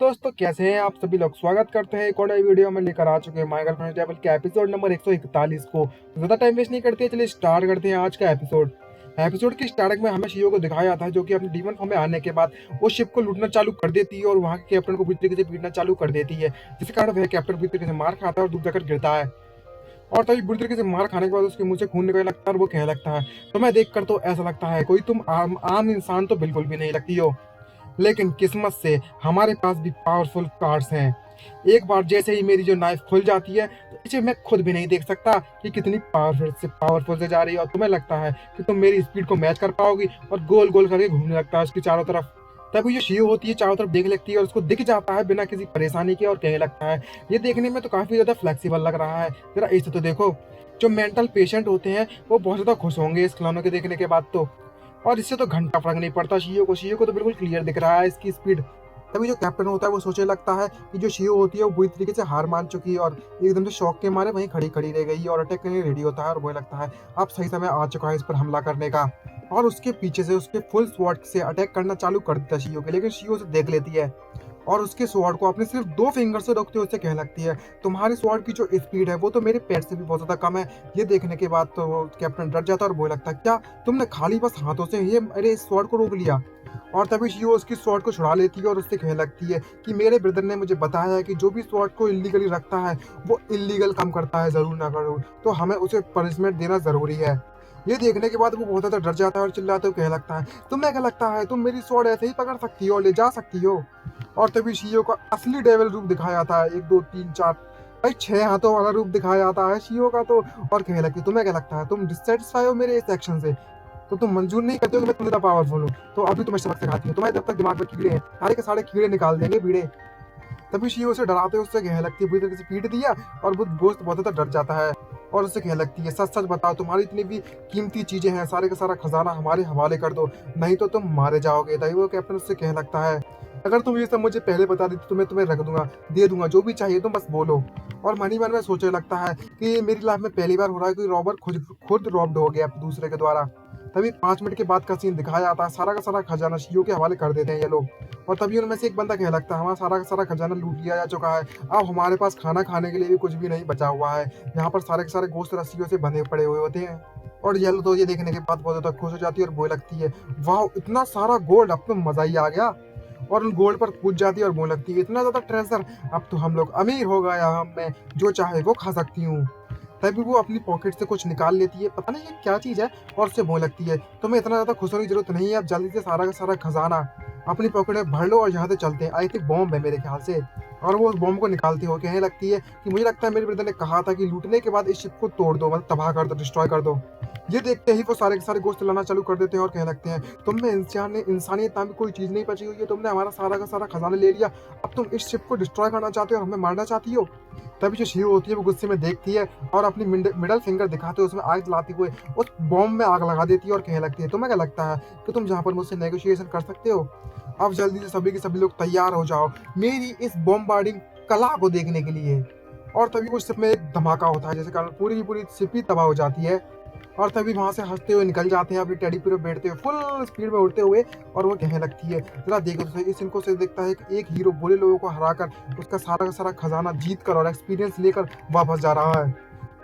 दोस्तों कैसे हैं आप सभी लोग। स्वागत करते हैं एक और नई वीडियो में लेकर आ चुके हैं माय गर्लफ्रेंड टेबल के एपिसोड नंबर 141 को। ज़्यादा टाइम वेस्ट नहीं करते, चलिए स्टार्ट करते हैं आज का एपिसोड की स्टार्टिंग में हमें शियो को दिखाया जाता है जो कि अपने डीमन फॉर्म में आने के बाद वो शिप को लूटना चालू कर देती है और वहाँ के कैप्टन को बुरी तरीके से पीटना चालू कर देती है, जिसके कारण वह कैप्टन बुरी तरीके से मार खाता है और दूर जाकर गिरता है। और तभी बुरी तरीके से मार खाने के बाद उसके मुंह से खून निकलने लगता है और वो कहने लगता है, तुम्हें देखकर तो ऐसा लगता है कोई तुम आम इंसान तो बिल्कुल भी नहीं लगती हो, लेकिन किस्मत से हमारे पास भी पावरफुल कार्ड्स हैं। एक बार जैसे ही मेरी जो नाइफ खुल जाती है तो इसे मैं खुद भी नहीं देख सकता कि कितनी पावरफुल से जा रही है, और तुम्हें लगता है कि तुम मेरी स्पीड को मैच कर पाओगी, और गोल गोल करके घूमने लगता है उसकी चारों तरफ। तभी जो शियो होती है चारों तरफ देख लेती है और उसको दिख जाता है बिना किसी परेशानी के, और कहने लगता है ये देखने में तो काफी ज्यादा फ्लेक्सिबल लग रहा है, जरा इसे तो देखो। जो मेंटल पेशेंट होते हैं वो बहुत ज्यादा खुश होंगे इस खिलौनों के देखने के बाद तो। और इससे तो घंटा फर्क नहीं पड़ता शियो को तो बिल्कुल क्लियर दिख रहा है इसकी स्पीड। तभी जो कैप्टन होता है वो सोचने लगता है कि जो शियो होती है वो बुरी तरीके से हार मान चुकी है और एकदम से शौक के मारे वहीं खड़ी खड़ी रह गई है और अटैक करने रेडी होता है, और वो लगता है अब सही समय आ चुका है इस पर हमला करने का। और उसके पीछे से उसके फुल स्वॉर्ड से अटैक करना चालू कर देता है शियो के, लेकिन शियो उसे देख लेती है और उसके स्वॉर्ड को अपने सिर्फ 2 फिंगर से रोकते हुए उससे कहने लगती है, तुम्हारे स्वॉर्ड की जो स्पीड है वो तो मेरे पैर से भी बहुत ज्यादा कम है। ये देखने के बाद तो कैप्टन डर जाता है और बोलने लगता है, क्या तुमने खाली बस हाथों से ये मेरे स्वॉर्ड को रोक लिया? और तभी शियो उसकी स्वॉर्ड को छुड़ा लेती है और उससे कहने लगती है कि मेरे ब्रदर ने मुझे बताया है कि जो भी स्वॉर्ड को इलीगली रखता है वो इलीगल काम करता है, जरूर ना करो, तो हमें उसे पनिशमेंट देना जरूरी है। ये देखने के बाद वो बहुत ज्यादा डर जाता है और चिल्लाते हुए कहने लगता है, तुम्हें क्या लगता है तुम मेरी स्वॉर्ड ऐसे ही पकड़ सकती हो, ले जा सकती हो? और तभी शियो का असली डेविल रूप दिखाया जाता है, 1 2 3 4 भाई 6 हाथों वाला रूप दिखाया जाता है शियो का तो। और कहने लगती, तुम्हें क्या लगता है तुम डिससेटिस्फाई हो मेरे इस एक्शन से, तो तुम मंजूर नहीं करते हो कि मैं तुम्हें पावरफुल हूँ, तो अभी तुम्हें सबक सिखाती हूँ, तुम्हारे जब तक दिमाग में कीड़े हैं सारे के सारे कीड़े निकाल देंगे कीड़े। तभी शियो उसे डराते हुए उससे कहने लगती है, बुरी तरीके से पीट दिया, और वो दोस्त बहुत ज्यादा डर जाता है और उससे कहने लगती है, सच सच बताओ तुम्हारी इतनी भी कीमती चीजें हैं, सारे का सारा खजाना हमारे हवाले कर दो, नहीं तो तुम मारे जाओगे। तभी वो कैप्टन उससे कहने लगता है, अगर तुम ये सब मुझे पहले बता दी तो मैं तुम्हें रख दूंगा, दे दूंगा, जो भी चाहिए तुम बस बोलो। और मन ही मन में सोचने लगता है कि मेरी लाइफ में पहली बार हो रहा है कोई रॉबर खुद खुद रॉब्ड हो गया दूसरे के द्वारा। तभी 5 मिनट के बाद का सीन दिखाया जाता है, सारा का सारा खजाना शियो के हवाले कर देते हैं ये लोग। और तभी उनमें से एक बंदा कहने लगता है, हमारा सारा का सारा खजाना लूट लिया जा चुका है, अब हमारे पास खाना खाने के लिए भी कुछ भी नहीं बचा हुआ है, यहाँ पर सारे के सारे गोश्त रस्सियों से बंधे पड़े हुए होते हैं। और येलो तो ये देखने के बाद बहुत ज्यादा खुश हो जाती है और बोलने लगती है, वाह इतना सारा गोल्ड, अब तो मजा ही आ गया। और उन गोल्ड पर कूद जाती है और बोलने लगती है, इतना ज्यादा ट्रेजर, अब तो हम लोग अमीर हो गए, हम मैं जो चाहे वो खा सकती हूँ। तभी वो अपनी पॉकेट से कुछ निकाल लेती है, पता नहीं ये क्या चीज़ है, और उससे बोलने लगती है, तुम्हें इतना ज़्यादा खुश होने की जरूरत नहीं है, अब जल्दी से सारा का सारा खजाना अपनी पॉकेट में भर लो और यहाँ से चलते हैं, आई थिंक बॉम्ब है मेरे ख्याल से। और वो उस बॉम्ब को निकालती हो कहने लगती है कि मुझे लगता है मेरे ब्रदर ने कहा था कि लूटने के बाद इस शिप को तोड़ दो, मतलब तबाह कर दो, डिस्ट्रॉय कर दो। ये देखते ही वो सारे के सारे गोश्त लाना चालू कर देते हैं और कहने लगते हैं, तुम में इंसानियत नाम की कोई चीज़ नहीं बची हुई है, तुमने हमारा सारा का सारा खजाना ले लिया, अब तुम इस शिप को डिस्ट्रॉय करना चाहते हो और हमें मारना चाहती हो। तभी जो शिव होती है वो गुस्से में देखती है और अपनी मिडल फिंगर दिखाते हुए उसमें आग जलाते हुए उस बॉम्ब में आग लगा देती है और कहने लगती है, तुम्हें क्या लगता है कि तुम जहाँ पर मुझसे नेगोशिएशन कर सकते हो? अब जल्दी से सभी के सभी लोग तैयार हो जाओ मेरी इस बॉम्बार्डिंग कला को देखने के लिए। और तभी उस शिप में एक धमाका होता है जिसके कारण पूरी की पूरी शिप ही तबाह हो जाती है। और तभी वहां से हंसते हुए निकल जाते हैं अपनी टेडी पे बैठते हुए फुल स्पीड में उड़ते हुए। और वो कहने लगती है, जरा देखो तो सही, इस इनको से देखता है कि एक हीरो बुरे लोगों को हराकर उसका सारा का सारा खजाना जीत कर और एक्सपीरियंस लेकर वापस जा रहा है।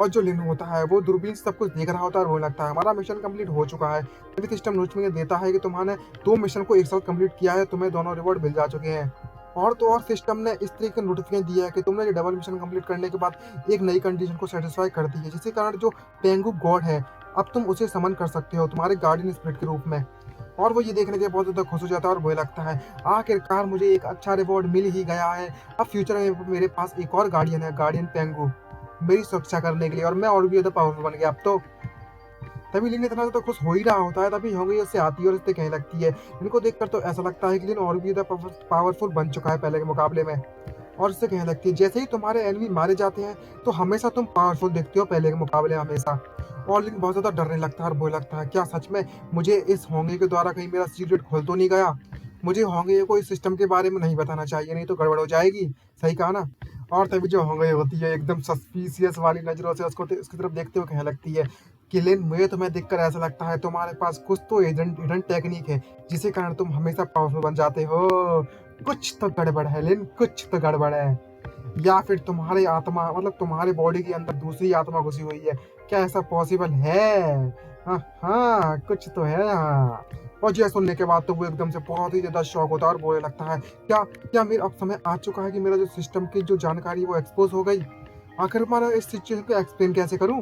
और जो लिन होता है वो दूरबीन से सब कुछ देख रहा होता है और वो लगता है हमारा मिशन कंप्लीट हो चुका है। तभी सिस्टम नोटिफिकेशन देता है कि तुम्हारे 2 मिशन को एक साथ कंप्लीट किया है, तुम्हें दोनों रिवॉर्ड मिल जा चुके हैं। और तो और सिस्टम ने इस तरीके का नोटिफिकेशन दिया है कि तुमने ये डबल मिशन कंप्लीट करने के बाद एक नई कंडीशन को सेटिस्फाई कर दी है, जिसके कारण जो पेंगू गॉड है अब तुम उसे समन कर सकते हो तुम्हारे गार्डियन स्पिरिट के रूप में। और वो ये देखने के बहुत ज़्यादा खुश हो जाता है और वो लगता है आखिरकार मुझे एक अच्छा रिवॉर्ड मिल ही गया है, अब फ्यूचर में मेरे पास एक और गार्डियन है, गार्डियन पेंगू, मेरी सुरक्षा करने के लिए, और मैं और भी ज़्यादा पावरफुल बन गया अब तो। तभी लिन इतना तो खुश हो ही रहा होता है, तभी होंगी उससे आती है और उससे कहने लगती है, इनको देखकर तो ऐसा लगता है कि लिन और भी ज़्यादा पावरफुल बन चुका है पहले के मुकाबले में। और उससे कहने लगती है, जैसे ही तुम्हारे एनिमी मारे जाते हैं तो हमेशा तुम पावरफुल दिखते हो पहले के मुकाबले हमेशा। और लिन बहुत ज़्यादा डरने लगता है और बोलने लगता है, क्या सच में मुझे इस होंगे के द्वारा कहीं मेरा सीक्रेट खोल तो नहीं गया? मुझे होंगे को इस सिस्टम के बारे में नहीं बताना चाहिए, नहीं तो गड़बड़ हो जाएगी, सही कहा ना? और तभी जो होंगे होती है एकदम सस्पिशियस वाली नज़रों से उसको उसकी तरफ देखते हुए कहने लगती है कि लिन, मुझे तुम्हें देखकर ऐसा लगता है तुम्हारे पास कुछ तो हिडन टेक्निक है जिसके कारण तुम हमेशा पावरफुल बन जाते हो। कुछ तो गड़बड़ है लिन, कुछ तो गड़बड़ है। या फिर तुम्हारी आत्मा मतलब तुम्हारे बॉडी के अंदर दूसरी आत्मा घुसी हुई है, क्या ऐसा पॉसिबल है? हाँ हाँ, कुछ तो है यहाँ। और यह सुनने के बाद तो वो एकदम से बहुत ही ज्यादा शॉक होता है और बोलने लगता है, क्या क्या मेरा अब समय आ चुका है कि मेरा जो सिस्टम की जो जानकारी है वो एक्सपोज हो गई? आखिर मैं इस सिचुएशन को एक्सप्लेन कैसे करूं?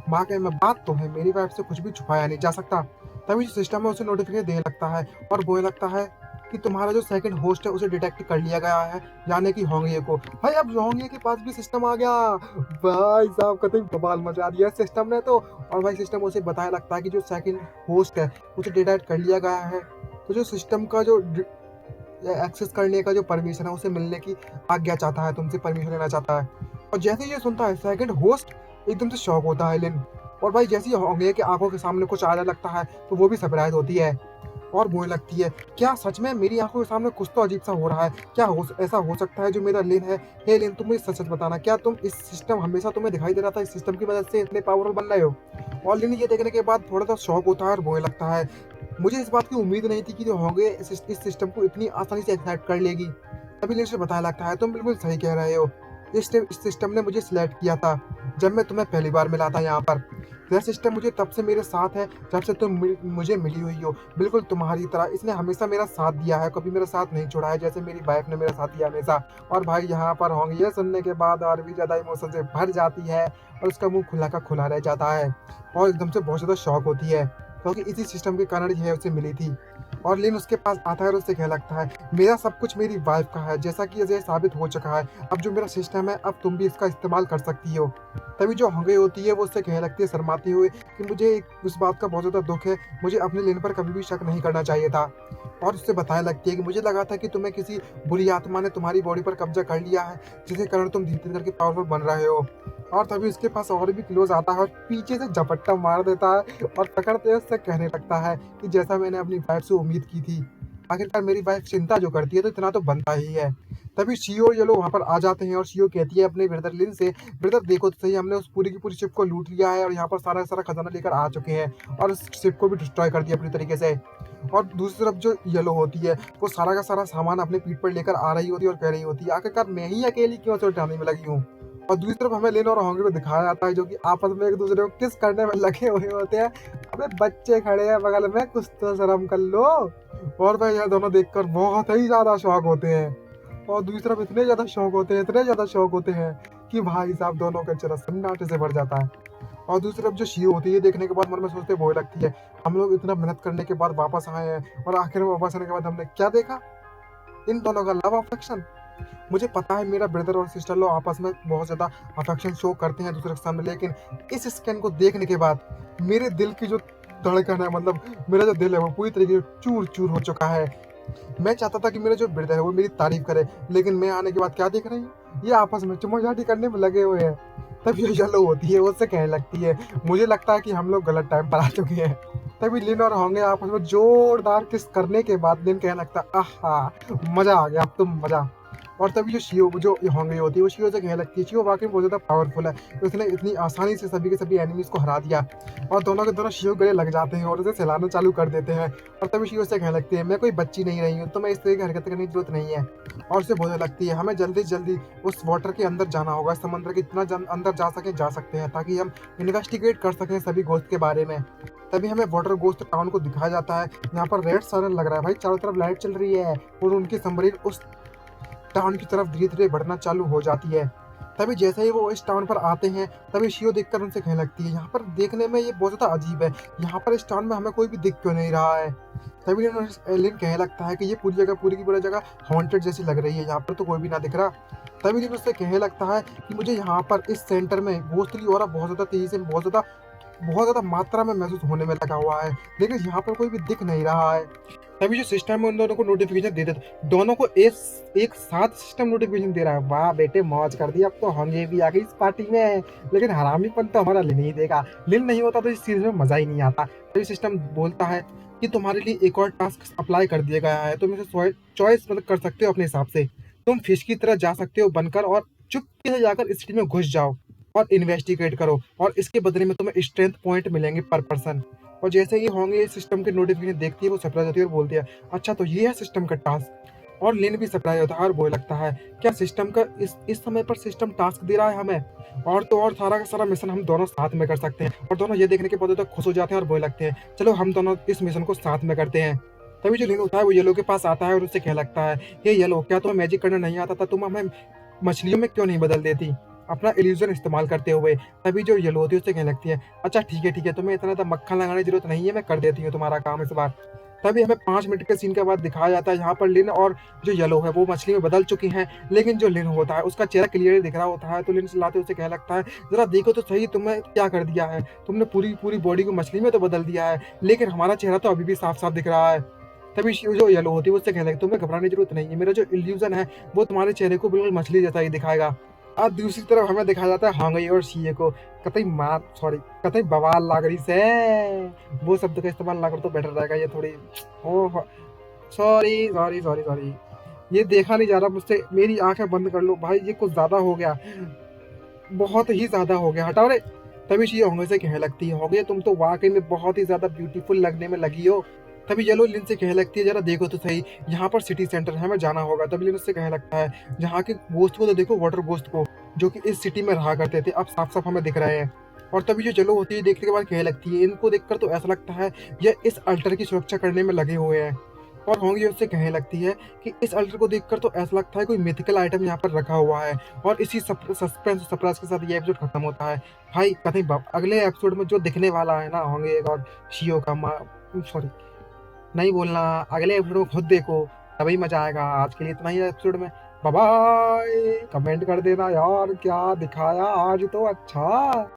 वाकई में बात तो है, मेरी वाइफ से कुछ भी छुपाया नहीं जा सकता। तभी जो सिस्टम है उसे नोटिफिकेशन देने लगता है और बोलने लगता है कि तुम्हारा जो सेकंड होस्ट है उसे डिटेक्ट कर लिया गया है, यानी कि होंगे को। भाई अब होंगे के पास भी सिस्टम आ गया। भाई साहब कतई बवाल मचा दिया सिस्टम ने तो। और भाई सिस्टम उसे बताया लगता है कि जो सेकंड होस्ट है उसे डिटेक्ट कर लिया गया है, तो जो सिस्टम का जो एक्सेस करने का जो परमिशन है उसे मिलने की आज्ञा चाहता है, तुमसे परमिशन लेना चाहता है। और जैसे ही ये सुनता है सेकंड होस्ट एकदम से शॉक होता है लिन। और भाई जैसे ही होंगे के आंखों के सामने कुछ आने लगता है तो वो भी सरप्राइज होती है और बोलने लगती है, क्या सच में मेरी आंखों के सामने कुछ तो अजीब सा हो रहा है? क्या ऐसा हो सकता है जो मेरा लिन है? हे लिन, तुम मुझे सच सच बताना, क्या तुम इस सिस्टम हमेशा तुम्हें दिखाई दे रहा था, इस सिस्टम की मदद से इतने पावरफुल बन रहे हो? और लिन ये देखने के बाद थोड़ा सा शॉक होता है और बोलने लगता है, मुझे इस बात की उम्मीद नहीं थी कि जो होंगे इस सिस्टम को इतनी आसानी से एक्सेप्ट कर लेगी। तभी लिन से बताया लगता है, तुम बिल्कुल सही कह रहे हो, इस सिस्टम ने मुझे सिलेक्ट किया था जब मैं तुम्हें पहली बार मिला था यहाँ पर। यह सिस्टम मुझे तब से मेरे साथ है जब से तुम मुझे मिली हुई हो, बिल्कुल तुम्हारी तरह इसने हमेशा मेरा साथ दिया है, कभी मेरा साथ नहीं छोड़ा है, जैसे मेरी वाइफ ने मेरा साथ दिया हमेशा। और भाई यहाँ पर होंगे ये सुनने के बाद और भी ज़्यादा इमोशन से भर जाती है और उसका मुंह खुला का खुला रह जाता है और एकदम से बहुत ज़्यादा शॉक होती है, क्योंकि इसी सिस्टम के कारण यह उसे मिली थी। और लिन उसके पास आता है और उससे कहने लगता है, मेरा सब कुछ मेरी वाइफ का है, जैसा कि ये साबित हो चुका है, अब जो मेरा सिस्टम है अब तुम भी इसका इस्तेमाल कर सकती हो। तभी जो होंगे होती है वो उससे कहने लगती है शर्माती हुई कि मुझे इस बात का बहुत ज़्यादा दुख है, मुझे अपने लिन पर कभी भी शक नहीं करना चाहिए था। और उससे बताने लगती है कि मुझे लगा था कि तुम्हें किसी बुरी आत्मा ने तुम्हारी बॉडी पर कब्जा कर लिया है, जिसके कारण तुम धीरे धीरे करके पावरफुल बन रहे हो। और तभी उसके पास और भी क्लोज आता है और पीछे से झपट्टा मार देता है और पकड़ते उससे कहने लगता है कि जैसा मैंने अपनी वाइफ से उम्मीद की थी, आखिरकार मेरी वाइफ चिंता जो करती है तो इतना तो बनता ही है। तभी शियो और येलो वहाँ पर आ जाते हैं और शियो कहती है अपने ब्रदर लिन से, ब्रदर देखो तो सही, हमने उस पूरी की पूरी शिप को लूट लिया है और यहाँ पर सारा सारा खजाना लेकर आ चुके हैं और उस शिप को भी डिस्ट्रॉय कर दिया पूरी तरीके से। और दूसरी तरफ जो येलो होती है वो सारा का सारा सामान अपने पीठ पर लेकर आ रही होती है और कह रही होती है, आखिरकार मैं ही अकेली क्यों से उठाने में लगी हूँ। और दूसरी तरफ हमें लिन और होंगे को दिखाया जाता है जो कि आपस में एक दूसरे को किस करने में लगे हुए होते हैं। अबे बच्चे खड़े हैं बगल में, कुछ तो शर्म कर लो। और भाई यह दोनों देखकर बहुत ही ज्यादा शौक होते हैं और दूसरी तरफ इतने ज्यादा शौक होते हैं, इतने ज्यादा शौक होते हैं कि भाई साहब दोनों का चेहरा सन्नाटे से भर जाता है। और दूसरी तरफ जो शियो होती है देखने के बाद मन में सोचते बोल लगती है, हम लोग इतना मेहनत करने के बाद वापस आए हैं और आखिर में वापस आने के बाद हमने क्या देखा, इन दोनों का लव अफेक्शन। मुझे पता है मेरा ब्रदर और सिस्टर लोग आपस में बहुत ज़्यादा अफेक्शन शो करते हैं दूसरे के सामने, लेकिन इस स्कैन को देखने के बाद मेरे दिल की जो धड़कन है, मतलब मेरा जो दिल है वो पूरी तरीके से चूर चूर हो चुका है। मैं चाहता था कि मेरा जो ब्रदर है वो मेरी तारीफ करे, लेकिन मैं आने के बाद क्या देख रही हूँ, ये आपस में चुम्मा-चाटी करने में लगे हुए हैं। तब ये येलो होती है, वो उससे कहने लगती है, मुझे लगता है कि हम लोग गलत टाइम पर आ चुके हैं। तभी लिन और होंगे आपस में जोरदार किस करने के बाद लिन कहने लगता है, आहा मजा आ गया, अब तो मजा। और तभी जो शियो जो होंगे होती है वो शियो से कहने लगती है, शियो वाकई में बहुत ज़्यादा पावरफुल है, उसने इतनी आसानी से सभी के सभी एनिमीज को हरा दिया। और दोनों के दोनों शियो गले लग जाते हैं और उसे सहलाना चालू कर देते हैं। और तभी शियो से कहने लगती है, मैं कोई बच्ची नहीं रही हूँ, तो मैं इस तरह की हरकत करने की जरूरत नहीं है। और उसे बोलने लगती है, हमें जल्दी से जल्दी उस वाटर के अंदर जाना होगा, समंदर के जितना अंदर जा सकते हैं, ताकि हम इन्वेस्टिगेट कर सकें सभी घोस्ट के बारे में। तभी हमें वाटर घोस्ट टाउन को दिखाया जाता है, यहाँ पर रेड सायरन लग रहा है भाई, चारों तरफ लाइट चल रही है और उनकी सबमरीन उस टाउन की तरफ धीरे धीरे बढ़ना चालू हो जाती है। तभी जैसे ही वो इस टाउन पर आते हैं तभी शियो देखकर उनसे कहने लगती है, यहाँ पर देखने में ये बहुत ज़्यादा अजीब है, यहाँ पर इस टाउन में हमें कोई भी दिख क्यों नहीं रहा है। तभी लिन कहने लगता है कि ये पूरी की पूरी जगह हॉन्टेड जैसी लग रही है, यहाँ पर तो कोई भी ना दिख रहा। तभी लिन उससे कहने लगता है कि मुझे यहाँ पर इस सेंटर में घोस्टली ऑरा बहुत ज़्यादा तेजी से बहुत ज़्यादा मात्रा में महसूस होने में लगा हुआ है, लेकिन यहाँ पर कोई भी दिख नहीं रहा है। तभी जो सिस्टम है उन दोनों को नोटिफिकेशन दे देता, दोनों को एक साथ सिस्टम नोटिफिकेशन दे रहा है, वाह बेटे मौज कर दी, अब तो होंगे भी आ गई इस पार्टी में। लेकिन हरामीपन तो हमारा लिन ही देगा, लिन नहीं होता तो इस चीज़ में मजा ही नहीं आता। तभी सिस्टम बोलता है कि तुम्हारे लिए एक और टास्क अप्लाई कर दिया गया है, तुम इसे चॉइस मतलब कर सकते हो अपने हिसाब से, तुम फिश की तरह जा सकते हो बनकर और चुपके से जाकर इस सिटी में घुस जाओ और इन्वेस्टिगेट करो, और इसके बदले में तुम्हें स्ट्रेंथ पॉइंट मिलेंगे पर पर्सन। और जैसे ही होंगे इस सिस्टम के नोटिफिकेशन देखती है वो सरप्राइज होती है और बोलती है, अच्छा तो ये है सिस्टम का टास्क। और लिन भी सरप्राइज होता है और बोलने लगता है क्या सिस्टम का इस समय पर सिस्टम टास्क दे रहा है हमें, और तो और सारा का सारा मिशन हम दोनों साथ में कर सकते हैं। और दोनों ये देखने के बाद तो खुश हो जाते हैं और बोलने लगते हैं चलो हम दोनों इस मिशन को साथ में करते हैं। तभी जो लिन होता है वो येलो के पास आता है और उससे कहने लगता है ये येलो क्या तुम्हें मैजिक करना नहीं आता था, तुम हमें मछलियों में क्यों नहीं बदल देती अपना इल्यूजन इस्तेमाल करते हुए। तभी जो येलो होती है उससे कहने लगती है अच्छा ठीक है तुम्हें इतना तो मक्खन लगाने की जरूरत नहीं है, मैं कर देती हूँ तुम्हारा काम इस बार। तभी हमें 5 मिनट के सीन के बाद दिखाया जाता है यहाँ पर लिन और जो येलो है वो मछली में बदल चुकी हैं, लेकिन जो लिन होता है उसका चेहरा क्लियर दिख रहा होता है। तो लिन चिल्लाते उसे कहने लगता है जरा देखो तो सही तुमने क्या कर दिया है, तुमने पूरी पूरी बॉडी को मछली में तो बदल दिया है लेकिन हमारा चेहरा तो अभी भी साफ साफ दिख रहा है। तभी जो येलो होती है उससे कहने लगती है तुम्हें घबराने की जरूरत नहीं है, मेरा जो इल्यूजन है वो तुम्हारे चेहरे को बिल्कुल मछली जैसा ही दिखाएगा। और दूसरी तरफ हमें दिखाया जाता है हांगई और शीए को कतई बवाल लाग रही से, वो शब्द का इस्तेमाल ना कर तो बेटर रहेगा, ये थोड़ी oh sorry sorry sorry sorry, ये देखा नहीं जा रहा मुझसे, मेरी आंखें बंद कर लो भाई, ये कुछ ज्यादा हो गया, बहुत ही ज्यादा हो गया, हटाओ रे। तभी शी होंगे से कहने लगती है होंगे तुम तो वाकई में बहुत ही ज्यादा ब्यूटीफुल लगने में लगी हो। तभी येलो लिन से कहने लगती है जरा देखो तो सही यहाँ पर सिटी सेंटर है, हमें जाना होगा। तभी लिन उससे कहने लगता है जहाँ के गोश्त को तो देखो, वाटर गोश्त को जो कि इस सिटी में रहा करते थे अब साफ साफ हमें दिख रहे हैं। और तभी जो येलो होती है देखने के बाद कहने लगती है इनको देखकर तो ऐसा लगता है ये इस अल्टर की सुरक्षा करने में लगे हुए हैं। और होंगी उससे कहने लगती है कि इस अल्टर को देखकर तो ऐसा लगता है कोई मिथिकल आइटम यहाँ पर रखा हुआ है। और इसी सस्पेंस सरप्राइज के साथ ये एपिसोड खत्म होता है। भाई कहीं अगले एपिसोड में जो दिखने वाला है ना होंगे एक और शियो का सॉरी नहीं बोलना, अगले एपिसोड को खुद देखो तभी मजा आएगा। आज के लिए इतना ही एपिसोड में, बाय बाय। कमेंट कर देना यार क्या दिखाया आज तो अच्छा।